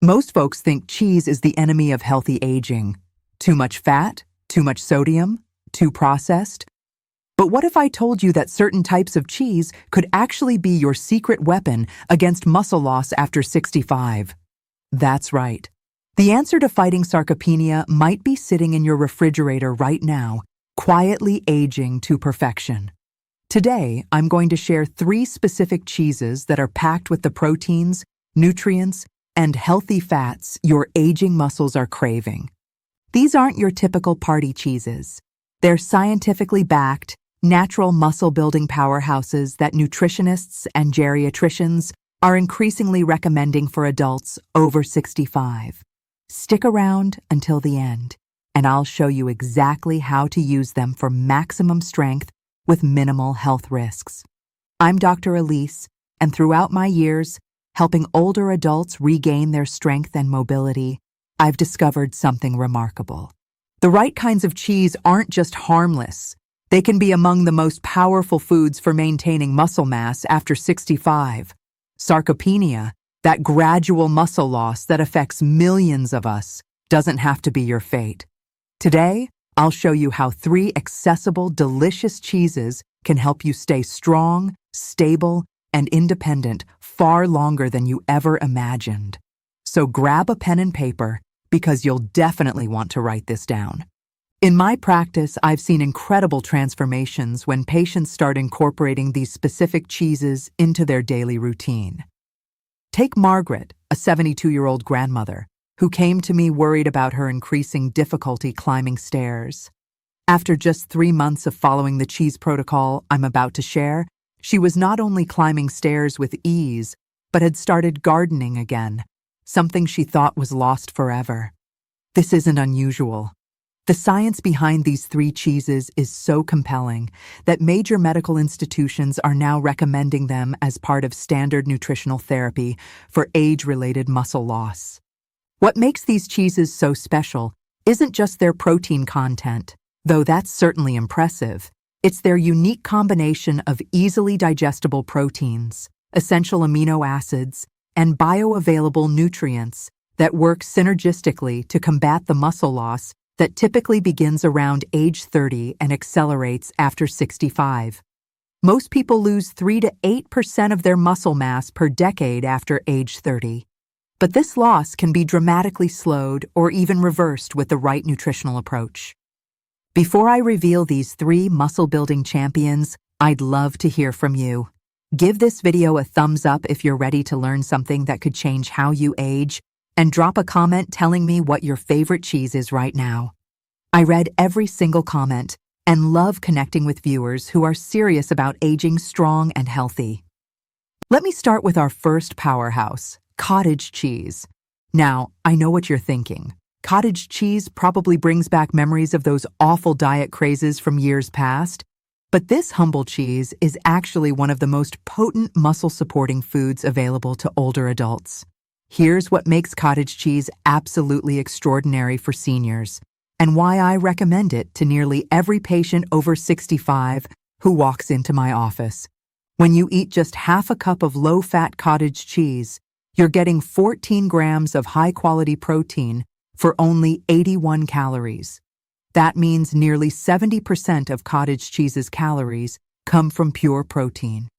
Most folks think cheese is the enemy of healthy aging. Too much fat, too much sodium, too processed. But what if I told you that certain types of cheese could actually be your secret weapon against muscle loss after 65? That's right. The answer to fighting sarcopenia might be sitting in your refrigerator right now, quietly aging to perfection. Today, I'm going to share 3 specific cheeses that are packed with the proteins, nutrients, and healthy fats your aging muscles are craving. These aren't your typical party cheeses. They're scientifically backed, natural muscle-building powerhouses that nutritionists and geriatricians are increasingly recommending for adults over 65. Stick around until the end, and I'll show you exactly how to use them for maximum strength with minimal health risks. I'm Dr. Elise, and throughout my years, helping older adults regain their strength and mobility, I've discovered something remarkable. The right kinds of cheese aren't just harmless. They can be among the most powerful foods for maintaining muscle mass after 65. Sarcopenia, that gradual muscle loss that affects millions of us, doesn't have to be your fate. Today, I'll show you how 3 accessible, delicious cheeses can help you stay strong, stable, and independent far longer than you ever imagined. So grab a pen and paper, because you'll definitely want to write this down. In my practice, I've seen incredible transformations when patients start incorporating these specific cheeses into their daily routine. Take Margaret, a 72-year-old grandmother, who came to me worried about her increasing difficulty climbing stairs. After just 3 months of following the cheese protocol I'm about to share, she was not only climbing stairs with ease, but had started gardening again, something she thought was lost forever. This isn't unusual. The science behind these 3 cheeses is so compelling that major medical institutions are now recommending them as part of standard nutritional therapy for age-related muscle loss. What makes these cheeses so special isn't just their protein content, though that's certainly impressive. It's their unique combination of easily digestible proteins, essential amino acids, and bioavailable nutrients that work synergistically to combat the muscle loss that typically begins around age 30 and accelerates after 65. Most people lose 3 to 8% of their muscle mass per decade after age 30. But this loss can be dramatically slowed or even reversed with the right nutritional approach. Before I reveal these 3 muscle-building champions, I'd love to hear from you. Give this video a thumbs up if you're ready to learn something that could change how you age, and drop a comment telling me what your favorite cheese is right now. I read every single comment and love connecting with viewers who are serious about aging strong and healthy. Let me start with our first powerhouse, cottage cheese. Now, I know what you're thinking. Cottage cheese probably brings back memories of those awful diet crazes from years past, but this humble cheese is actually one of the most potent muscle-supporting foods available to older adults. Here's what makes cottage cheese absolutely extraordinary for seniors, and why I recommend it to nearly every patient over 65 who walks into my office. When you eat just half a cup of low-fat cottage cheese, you're getting 14 grams of high-quality protein for only 81 calories. That means nearly 70% of cottage cheese's calories come from pure protein.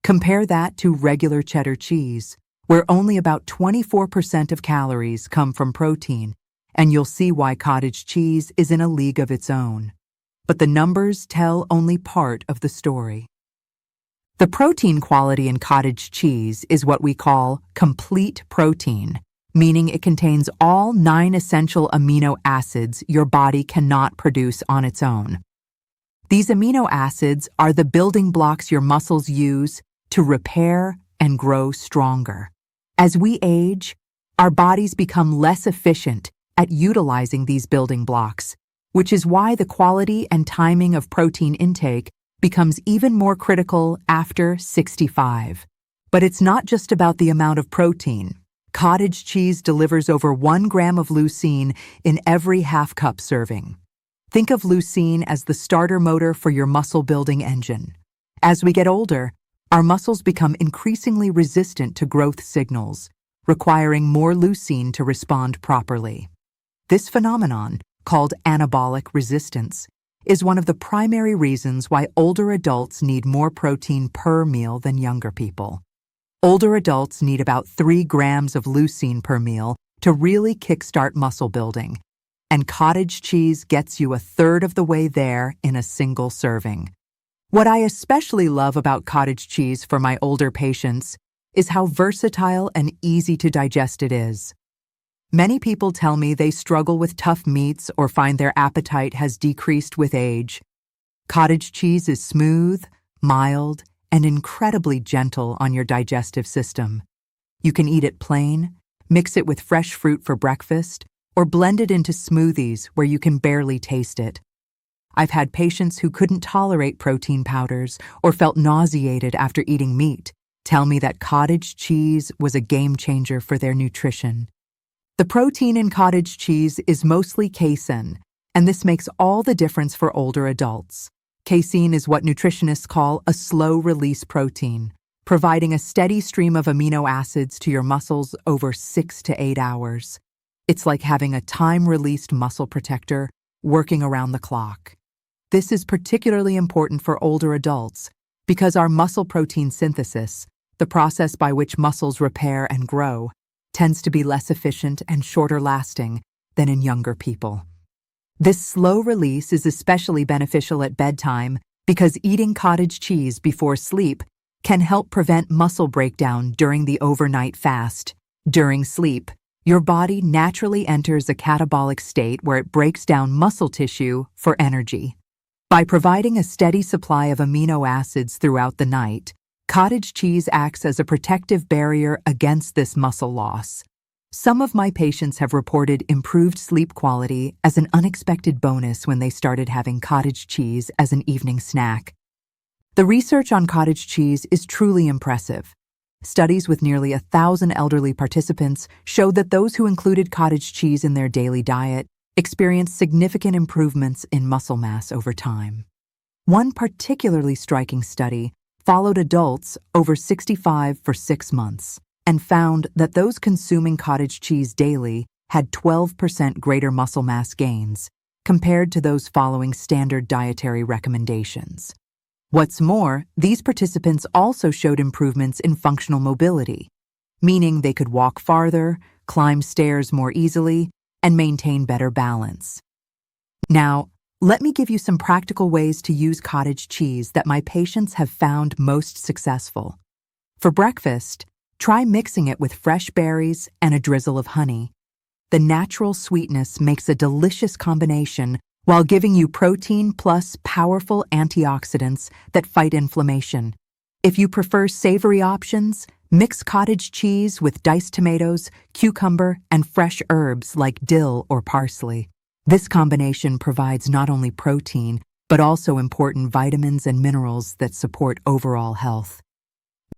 Compare that to regular cheddar cheese, where only about 24% of calories come from protein, and you'll see why cottage cheese is in a league of its own. But the numbers tell only part of the story. The protein quality in cottage cheese is what we call complete protein, meaning it contains all 9 essential amino acids your body cannot produce on its own. These amino acids are the building blocks your muscles use to repair and grow stronger. As we age, our bodies become less efficient at utilizing these building blocks, which is why the quality and timing of protein intake becomes even more critical after 65. But it's not just about the amount of protein. Cottage cheese delivers over 1 gram of leucine in every half-cup serving. Think of leucine as the starter motor for your muscle-building engine. As we get older, our muscles become increasingly resistant to growth signals, requiring more leucine to respond properly. This phenomenon, called anabolic resistance, is one of the primary reasons why older adults need more protein per meal than younger people. Older adults need about 3 grams of leucine per meal to really kickstart muscle building, and cottage cheese gets you a third of the way there in a single serving. What I especially love about cottage cheese for my older patients is how versatile and easy to digest it is. Many people tell me they struggle with tough meats or find their appetite has decreased with age. Cottage cheese is smooth, mild, and incredibly gentle on your digestive system. You can eat it plain, mix it with fresh fruit for breakfast, or blend it into smoothies where you can barely taste it. I've had patients who couldn't tolerate protein powders or felt nauseated after eating meat tell me that cottage cheese was a game changer for their nutrition. The protein in cottage cheese is mostly casein, and this makes all the difference for older adults. Casein is what nutritionists call a slow-release protein, providing a steady stream of amino acids to your muscles over 6 to 8 hours. It's like having a time-released muscle protector working around the clock. This is particularly important for older adults because our muscle protein synthesis, the process by which muscles repair and grow, tends to be less efficient and shorter lasting than in younger people. This slow release is especially beneficial at bedtime because eating cottage cheese before sleep can help prevent muscle breakdown during the overnight fast. During sleep, your body naturally enters a catabolic state where it breaks down muscle tissue for energy. By providing a steady supply of amino acids throughout the night, cottage cheese acts as a protective barrier against this muscle loss. Some of my patients have reported improved sleep quality as an unexpected bonus when they started having cottage cheese as an evening snack. The research on cottage cheese is truly impressive. Studies with nearly 1,000 elderly participants showed that those who included cottage cheese in their daily diet experienced significant improvements in muscle mass over time. One particularly striking study followed adults over 65 for 6 months and found that those consuming cottage cheese daily had 12% greater muscle mass gains compared to those following standard dietary recommendations. What's more, these participants also showed improvements in functional mobility, meaning they could walk farther, climb stairs more easily, and maintain better balance. Now, let me give you some practical ways to use cottage cheese that my patients have found most successful. For breakfast, try mixing it with fresh berries and a drizzle of honey. The natural sweetness makes a delicious combination while giving you protein plus powerful antioxidants that fight inflammation. If you prefer savory options, mix cottage cheese with diced tomatoes, cucumber, and fresh herbs like dill or parsley. This combination provides not only protein, but also important vitamins and minerals that support overall health.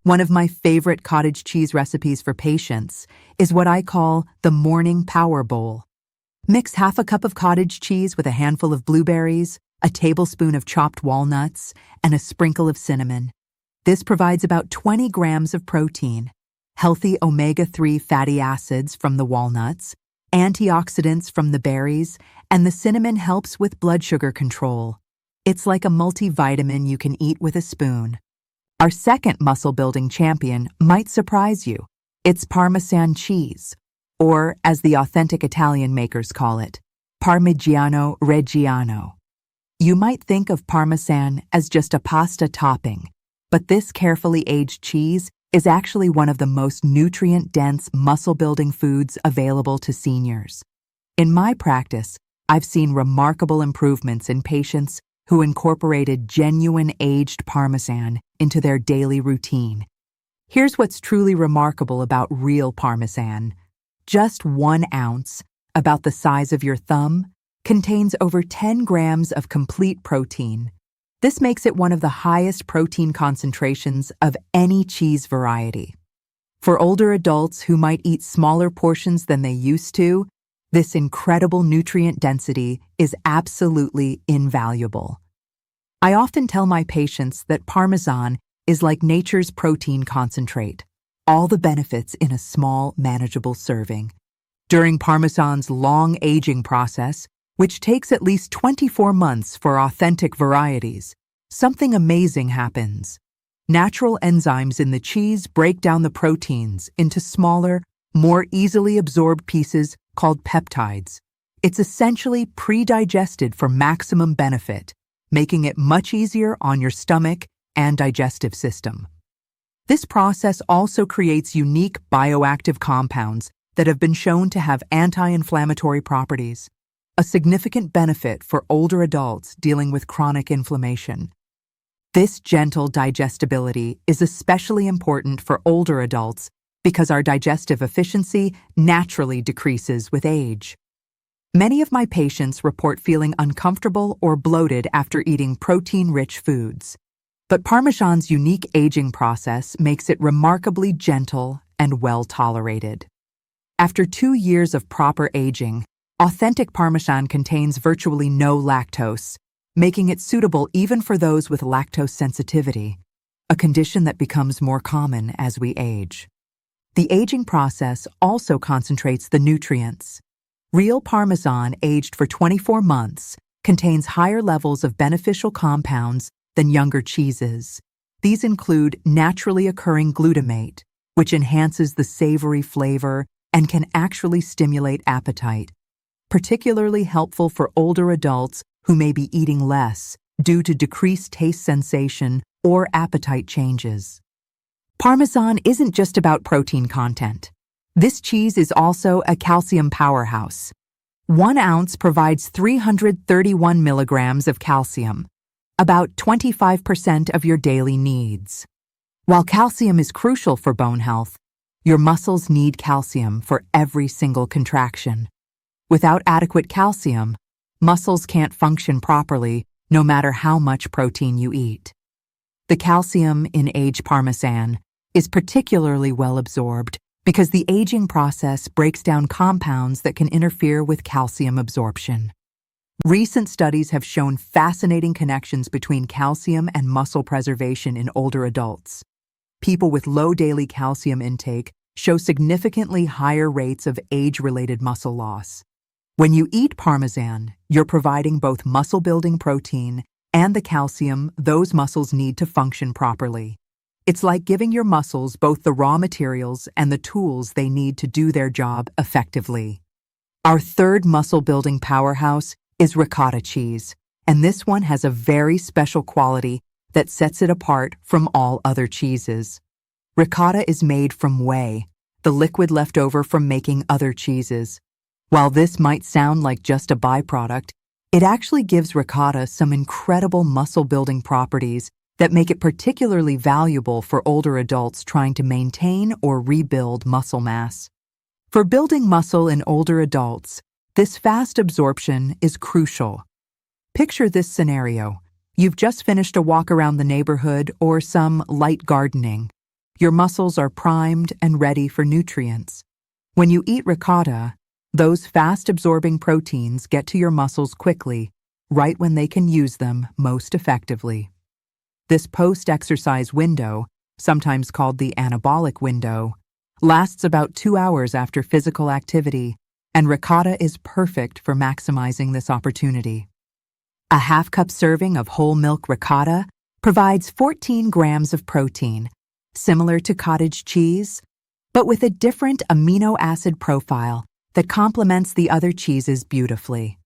One of my favorite cottage cheese recipes for patients is what I call the morning power bowl. Mix half a cup of cottage cheese with a handful of blueberries, a tablespoon of chopped walnuts, and a sprinkle of cinnamon. This provides about 20 grams of protein, healthy omega-3 fatty acids from the walnuts, antioxidants from the berries, and the cinnamon helps with blood sugar control. It's like a multivitamin you can eat with a spoon. Our second muscle-building champion might surprise you. It's Parmesan cheese, or as the authentic Italian makers call it, Parmigiano Reggiano. You might think of Parmesan as just a pasta topping, but this carefully aged cheese is actually one of the most nutrient-dense muscle-building foods available to seniors. In my practice, I've seen remarkable improvements in patients who incorporated genuine aged Parmesan into their daily routine. Here's what's truly remarkable about real Parmesan. Just 1 ounce, about the size of your thumb, contains over 10 grams of complete protein. This makes it one of the highest protein concentrations of any cheese variety. For older adults who might eat smaller portions than they used to, this incredible nutrient density is absolutely invaluable. I often tell my patients that Parmesan is like nature's protein concentrate. All the benefits in a small, manageable serving. During Parmesan's long aging process, which takes at least 24 months for authentic varieties, something amazing happens. Natural enzymes in the cheese break down the proteins into smaller, more easily absorbed pieces called peptides. It's essentially pre-digested for maximum benefit, making it much easier on your stomach and digestive system. This process also creates unique bioactive compounds that have been shown to have anti-inflammatory properties, a significant benefit for older adults dealing with chronic inflammation. This gentle digestibility is especially important for older adults because our digestive efficiency naturally decreases with age. Many of my patients report feeling uncomfortable or bloated after eating protein-rich foods. But Parmesan's unique aging process makes it remarkably gentle and well-tolerated. After 2 years of proper aging, authentic Parmesan contains virtually no lactose, making it suitable even for those with lactose sensitivity, a condition that becomes more common as we age. The aging process also concentrates the nutrients. Real Parmesan aged for 24 months contains higher levels of beneficial compounds than younger cheeses. These include naturally occurring glutamate, which enhances the savory flavor and can actually stimulate appetite, particularly helpful for older adults who may be eating less due to decreased taste sensation or appetite changes. Parmesan isn't just about protein content. This cheese is also a calcium powerhouse. 1 ounce provides 331 milligrams of calcium, about 25% of your daily needs. While calcium is crucial for bone health, your muscles need calcium for every single contraction. Without adequate calcium, muscles can't function properly no matter how much protein you eat. The calcium in aged Parmesan is particularly well absorbed because the aging process breaks down compounds that can interfere with calcium absorption. Recent studies have shown fascinating connections between calcium and muscle preservation in older adults. People with low daily calcium intake show significantly higher rates of age-related muscle loss. When you eat Parmesan, you're providing both muscle-building protein and the calcium those muscles need to function properly. It's like giving your muscles both the raw materials and the tools they need to do their job effectively. Our third muscle-building powerhouse is ricotta cheese, and this one has a very special quality that sets it apart from all other cheeses. Ricotta is made from whey, the liquid left over from making other cheeses. While this might sound like just a byproduct, it actually gives ricotta some incredible muscle-building properties that make it particularly valuable for older adults trying to maintain or rebuild muscle mass. For building muscle in older adults, this fast absorption is crucial. Picture this scenario. You've just finished a walk around the neighborhood or some light gardening. Your muscles are primed and ready for nutrients. When you eat ricotta, those fast-absorbing proteins get to your muscles quickly, right when they can use them most effectively. This post-exercise window, sometimes called the anabolic window, lasts about 2 hours after physical activity, and ricotta is perfect for maximizing this opportunity. A half-cup serving of whole milk ricotta provides 14 grams of protein, similar to cottage cheese, but with a different amino acid profile that complements the other cheeses beautifully.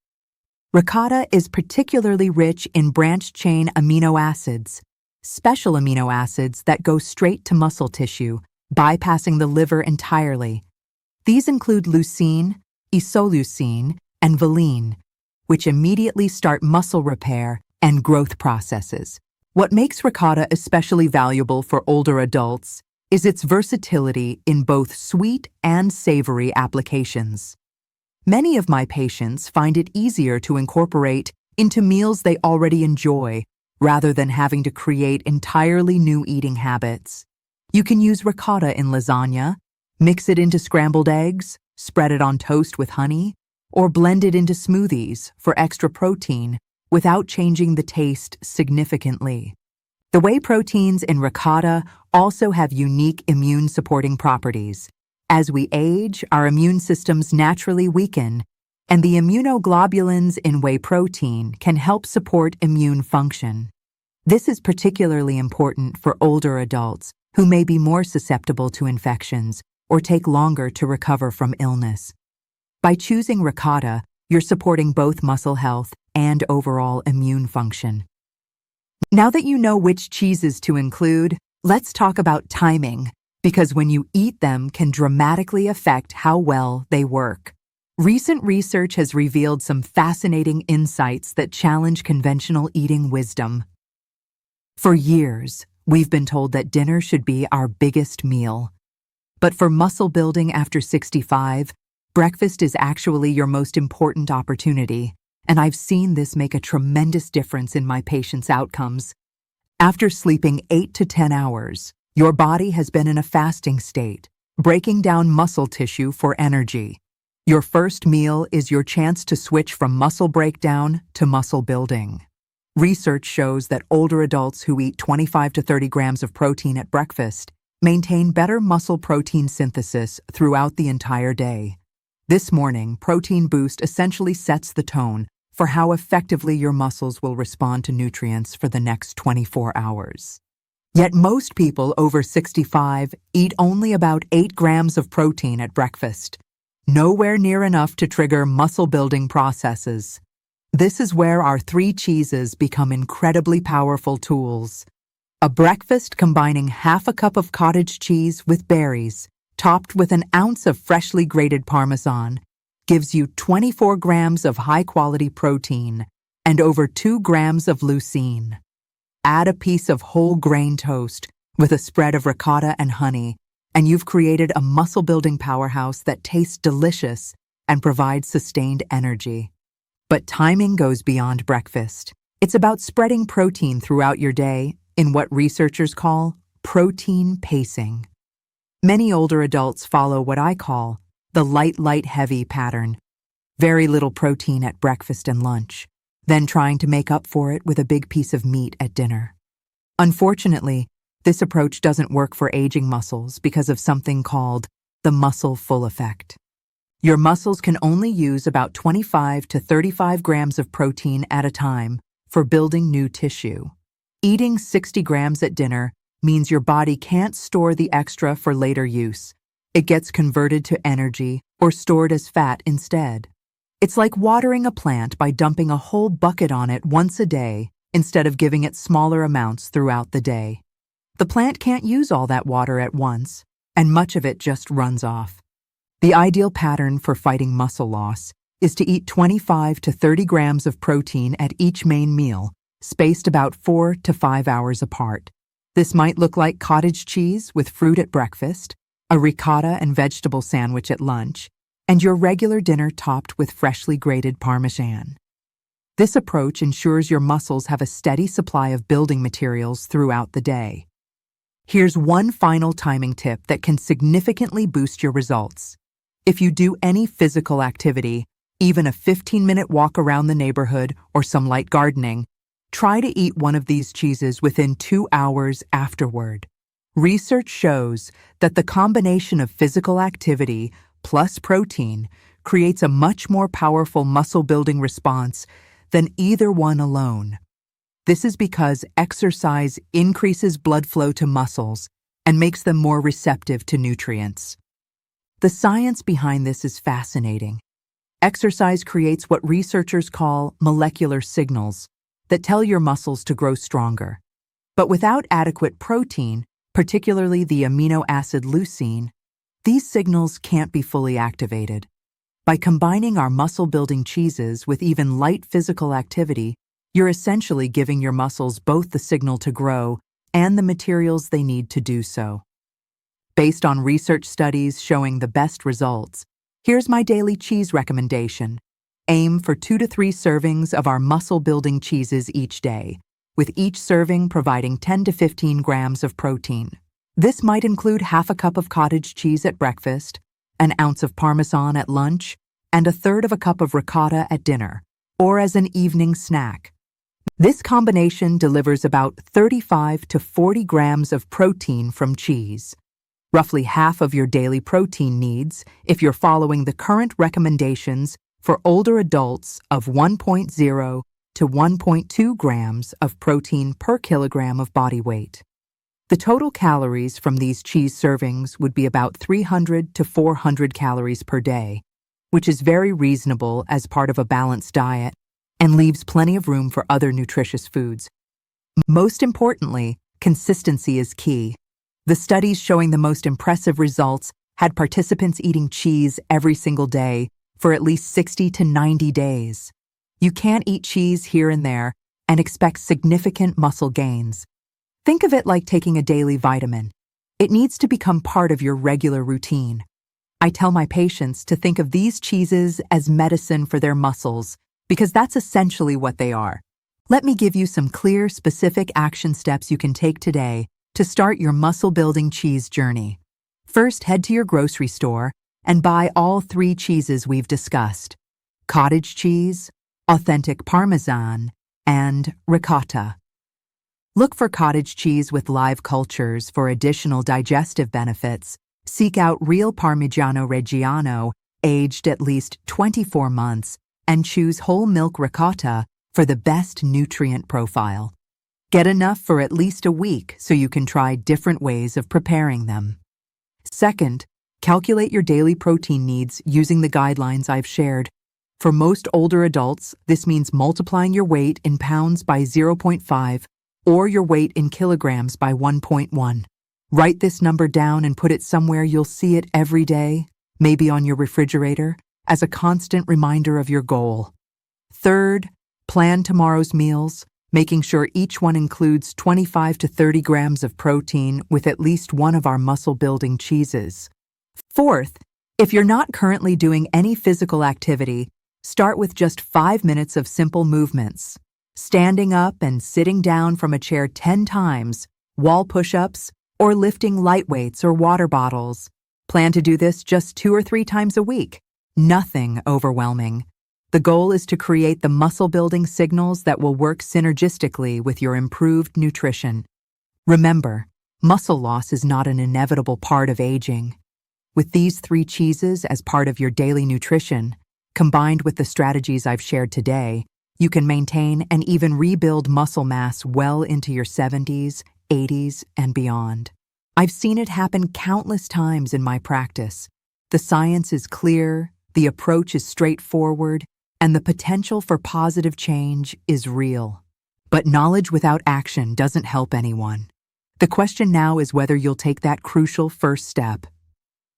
Ricotta is particularly rich in branched-chain amino acids, special amino acids that go straight to muscle tissue, bypassing the liver entirely. These include leucine, isoleucine, and valine, which immediately start muscle repair and growth processes. What makes ricotta especially valuable for older adults is its versatility in both sweet and savory applications. Many of my patients find it easier to incorporate into meals they already enjoy rather than having to create entirely new eating habits. You can use ricotta in lasagna, mix it into scrambled eggs, spread it on toast with honey, or blend it into smoothies for extra protein without changing the taste significantly. The whey proteins in ricotta also have unique immune-supporting properties. As we age, our immune systems naturally weaken, and the immunoglobulins in whey protein can help support immune function. This is particularly important for older adults who may be more susceptible to infections or take longer to recover from illness. By choosing ricotta, you're supporting both muscle health and overall immune function. Now that you know which cheeses to include, let's talk about timing, because when you eat them can dramatically affect how well they work. Recent research has revealed some fascinating insights that challenge conventional eating wisdom. For years, we've been told that dinner should be our biggest meal. But for muscle building after 65, breakfast is actually your most important opportunity, and I've seen this make a tremendous difference in my patients' outcomes. After sleeping 8 to 10 hours, your body has been in a fasting state, breaking down muscle tissue for energy. Your first meal is your chance to switch from muscle breakdown to muscle building. Research shows that older adults who eat 25 to 30 grams of protein at breakfast maintain better muscle protein synthesis throughout the entire day. This morning, Protein Boost essentially sets the tone for how effectively your muscles will respond to nutrients for the next 24 hours. Yet most people over 65 eat only about 8 grams of protein at breakfast, nowhere near enough to trigger muscle-building processes. This is where our 3 cheeses become incredibly powerful tools. A breakfast combining half a cup of cottage cheese with berries, topped with an ounce of freshly grated Parmesan, gives you 24 grams of high-quality protein and over 2 grams of leucine. Add a piece of whole grain toast with a spread of ricotta and honey, and you've created a muscle-building powerhouse that tastes delicious and provides sustained energy. But timing goes beyond breakfast. It's about spreading protein throughout your day in what researchers call protein pacing. Many older adults follow what I call the light, heavy pattern. Very little protein at breakfast and lunch, then trying to make up for it with a big piece of meat at dinner. Unfortunately, this approach doesn't work for aging muscles because of something called the muscle full effect. Your muscles can only use about 25 to 35 grams of protein at a time for building new tissue. Eating 60 grams at dinner means your body can't store the extra for later use. It gets converted to energy or stored as fat instead. It's like watering a plant by dumping a whole bucket on it once a day instead of giving it smaller amounts throughout the day. The plant can't use all that water at once, and much of it just runs off. The ideal pattern for fighting muscle loss is to eat 25 to 30 grams of protein at each main meal, spaced about 4 to 5 hours apart. This might look like cottage cheese with fruit at breakfast, a ricotta and vegetable sandwich at lunch, and your regular dinner topped with freshly grated Parmesan. This approach ensures your muscles have a steady supply of building materials throughout the day. Here's one final timing tip that can significantly boost your results. If you do any physical activity, even a 15-minute walk around the neighborhood or some light gardening, try to eat one of these cheeses within 2 hours afterward. Research shows that the combination of physical activity plus protein creates a much more powerful muscle-building response than either one alone. This is because exercise increases blood flow to muscles and makes them more receptive to nutrients. The science behind this is fascinating. Exercise creates what researchers call molecular signals that tell your muscles to grow stronger. But without adequate protein, particularly the amino acid leucine, these signals can't be fully activated. By combining our muscle-building cheeses with even light physical activity, you're essentially giving your muscles both the signal to grow and the materials they need to do so. Based on research studies showing the best results, here's my daily cheese recommendation. Aim for 2 to 3 servings of our muscle-building cheeses each day, with each serving providing 10 to 15 grams of protein. This might include half a cup of cottage cheese at breakfast, an ounce of Parmesan at lunch, and a third of a cup of ricotta at dinner, or as an evening snack. This combination delivers about 35 to 40 grams of protein from cheese, roughly half of your daily protein needs if you're following the current recommendations for older adults of 1.0 to 1.2 grams of protein per kilogram of body weight. The total calories from these cheese servings would be about 300 to 400 calories per day, which is very reasonable as part of a balanced diet and leaves plenty of room for other nutritious foods. Most importantly, consistency is key. The studies showing the most impressive results had participants eating cheese every single day for at least 60 to 90 days. You can't eat cheese here and there and expect significant muscle gains. Think of it like taking a daily vitamin. It needs to become part of your regular routine. I tell my patients to think of these cheeses as medicine for their muscles because that's essentially what they are. Let me give you some clear, specific action steps you can take today to start your muscle-building cheese journey. First, head to your grocery store and buy all 3 cheeses we've discussed: cottage cheese, authentic Parmesan, and ricotta. Look for cottage cheese with live cultures for additional digestive benefits. Seek out real Parmigiano Reggiano, aged at least 24 months, and choose whole milk ricotta for the best nutrient profile. Get enough for at least a week so you can try different ways of preparing them. Second, calculate your daily protein needs using the guidelines I've shared. For most older adults, this means multiplying your weight in pounds by 0.5 or your weight in kilograms by 1.1. Write this number down and put it somewhere you'll see it every day, maybe on your refrigerator, as a constant reminder of your goal. Third, plan tomorrow's meals, making sure each one includes 25 to 30 grams of protein with at least one of our muscle-building cheeses. Fourth, if you're not currently doing any physical activity, start with just 5 minutes of simple movements. Standing up and sitting down from a chair 10 times, wall push-ups, or lifting light weights or water bottles. Plan to do this just 2 or 3 times a week. Nothing overwhelming. The goal is to create the muscle-building signals that will work synergistically with your improved nutrition. Remember, muscle loss is not an inevitable part of aging. With these 3 cheeses as part of your daily nutrition, combined with the strategies I've shared today, you can maintain and even rebuild muscle mass well into your 70s, 80s, and beyond. I've seen it happen countless times in my practice. The science is clear, the approach is straightforward, and the potential for positive change is real. But knowledge without action doesn't help anyone. The question now is whether you'll take that crucial first step.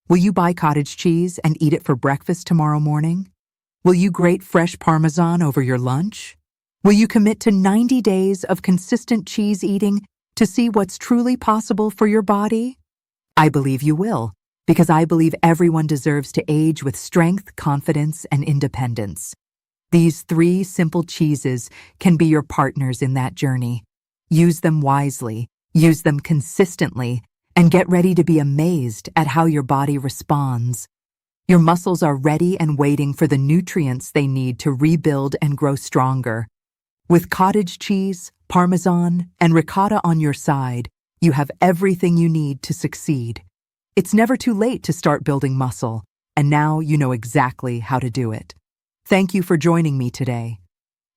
Will you buy cottage cheese and eat it for breakfast tomorrow morning? Will you grate fresh Parmesan over your lunch? Will you commit to 90 days of consistent cheese eating to see what's truly possible for your body? I believe you will, because I believe everyone deserves to age with strength, confidence, and independence. These 3 simple cheeses can be your partners in that journey. Use them wisely, use them consistently, and get ready to be amazed at how your body responds. Your muscles are ready and waiting for the nutrients they need to rebuild and grow stronger. With cottage cheese, Parmesan, and ricotta on your side, you have everything you need to succeed. It's never too late to start building muscle, and now you know exactly how to do it. Thank you for joining me today.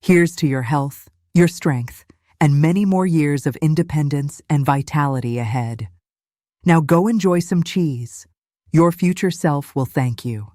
Here's to your health, your strength, and many more years of independence and vitality ahead. Now go enjoy some cheese. Your future self will thank you.